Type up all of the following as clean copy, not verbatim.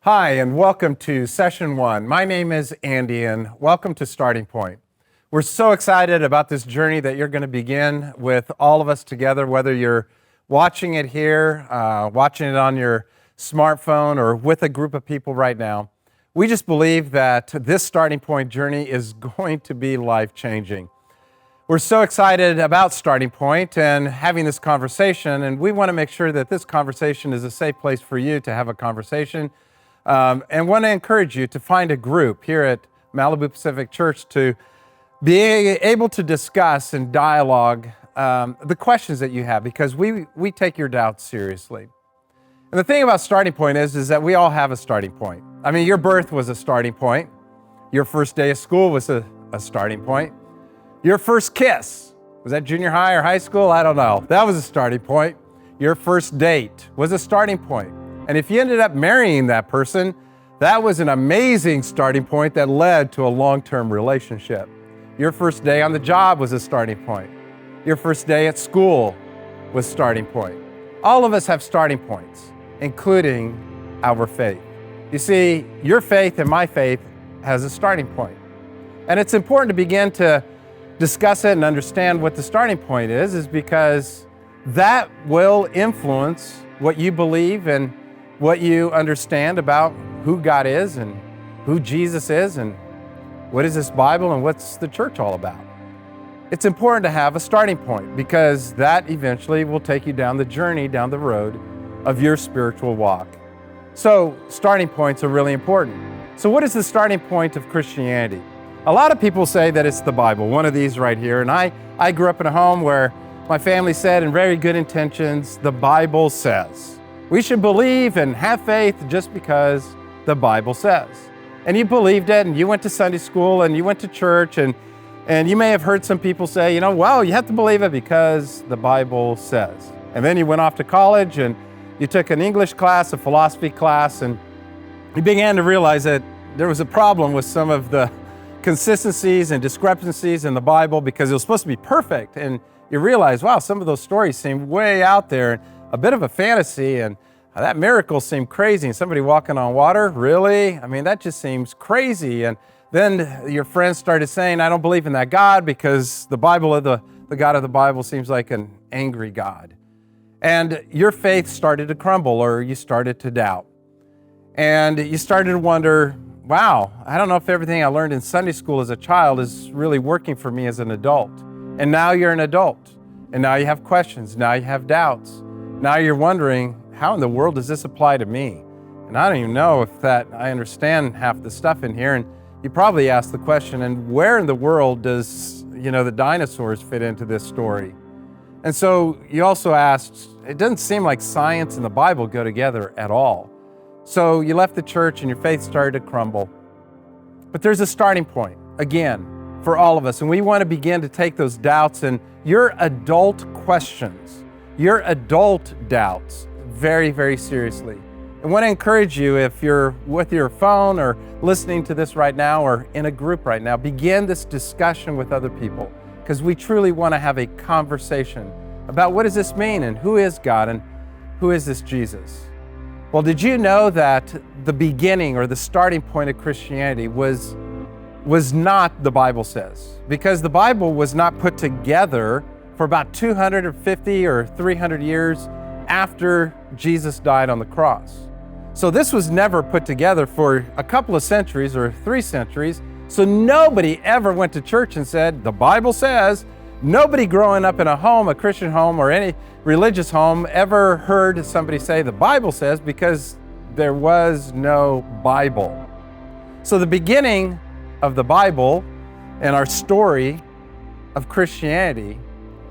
Hi, and welcome to Session 1. My name is Andy, and welcome to Starting Point. We're so excited about this journey that you're going to begin with all of us together, whether you're watching it here, watching it on your smartphone, or with a group of people right now. We just believe that this Starting Point journey is going to be life-changing. We're so excited about Starting Point and having this conversation, and we want to make sure that this conversation is a safe place for you to have a conversation. And want to encourage you to find a group here at Malibu Pacific Church to be able to discuss and dialogue the questions that you have, because we take your doubts seriously. And the thing about Starting Point is that we all have a starting point. I mean, your birth was a starting point. Your first day of school was a starting point. Your first kiss, was that junior high or high school? I don't know. That was a starting point. Your first date was a starting point. And if you ended up marrying that person, that was an amazing starting point that led to a long-term relationship. Your first day on the job was a starting point. Your first day at school was a starting point. All of us have starting points, including our faith. You see, your faith and my faith has a starting point. And it's important to begin to discuss it and understand what the starting point is because that will influence what you believe and what you understand about who God is and who Jesus is and what is this Bible and what's the church all about. It's important to have a starting point because that eventually will take you down the journey, down the road of your spiritual walk. So starting points are really important. So what is the starting point of Christianity? A lot of people say that it's the Bible, one of these right here. And I grew up in a home where my family said, in very good intentions, the Bible says. We should believe and have faith just because the Bible says. And you believed it, and you went to Sunday school, and you went to church, and you may have heard some people say, well, you have to believe it because the Bible says. And then you went off to college, and you took an English class, a philosophy class, and you began to realize that there was a problem with some of the consistencies and discrepancies in the Bible because it was supposed to be perfect. And you realize, wow, some of those stories seem way out there, a bit of a fantasy, and that miracle seemed crazy. And somebody walking on water, really? I mean, that just seems crazy. And then your friends started saying, I don't believe in that God because the Bible, the God of the Bible seems like an angry God. And your faith started to crumble, or you started to doubt. And you started to wonder, wow, I don't know if everything I learned in Sunday school as a child is really working for me as an adult. And now you're an adult. And now you have questions. Now you have doubts. Now you're wondering, how in the world does this apply to me? And I don't even know if I understand half the stuff in here. And you probably ask the question, and where in the world does, the dinosaurs fit into this story? And so you also asked, it doesn't seem like science and the Bible go together at all. So you left the church and your faith started to crumble. But there's a starting point, again, for all of us. And we want to begin to take those doubts and your adult questions, your adult doubts, very, very seriously. I want to encourage you, if you're with your phone or listening to this right now or in a group right now, begin this discussion with other people because we truly want to have a conversation about what does this mean and who is God and who is this Jesus? Well, did you know that the beginning or the starting point of Christianity was not the Bible says? Because the Bible was not put together for about 250 or 300 years after Jesus died on the cross. So this was never put together for a couple of centuries or 3 centuries. So nobody ever went to church and said, the Bible says. Nobody growing up in a home, a Christian home or any religious home ever heard somebody say the Bible says because there was no Bible. So the beginning of the Bible and our story of Christianity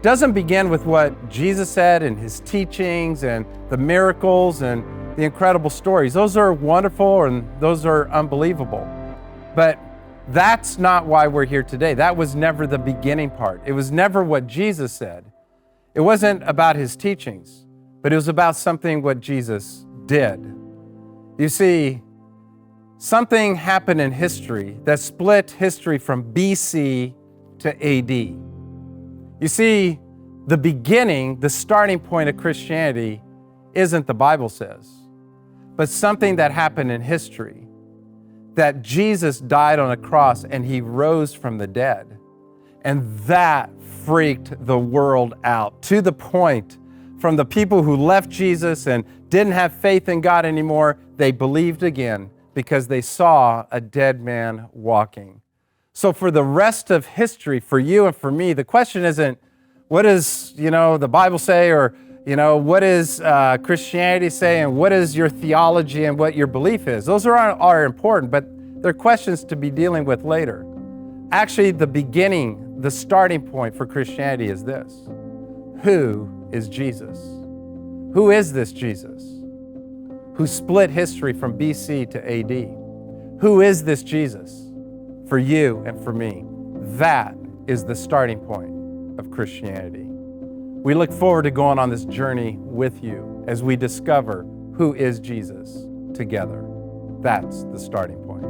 doesn't begin with what Jesus said and his teachings and the miracles and the incredible stories. Those are wonderful and those are unbelievable. But that's not why we're here today. That was never the beginning part. It was never what Jesus said. It wasn't about his teachings, but it was about something what Jesus did. You see, something happened in history that split history from BC to AD. You see, the beginning, the starting point of Christianity isn't the Bible says. but something that happened in history, that Jesus died on a cross and he rose from the dead. And that freaked the world out, to the point from the people who left Jesus and didn't have faith in God anymore, they believed again because they saw a dead man walking. So for the rest of history, for you and for me, the question isn't, what does, the Bible say, or, what does Christianity say, and what is your theology and what your belief is? Those are important, but they're questions to be dealing with later. Actually, the beginning, the starting point for Christianity is this. Who is Jesus? Who is this Jesus who split history from BC to AD? Who is this Jesus for you and for me? That is the starting point of Christianity. We look forward to going on this journey with you as we discover who is Jesus together. That's the starting point.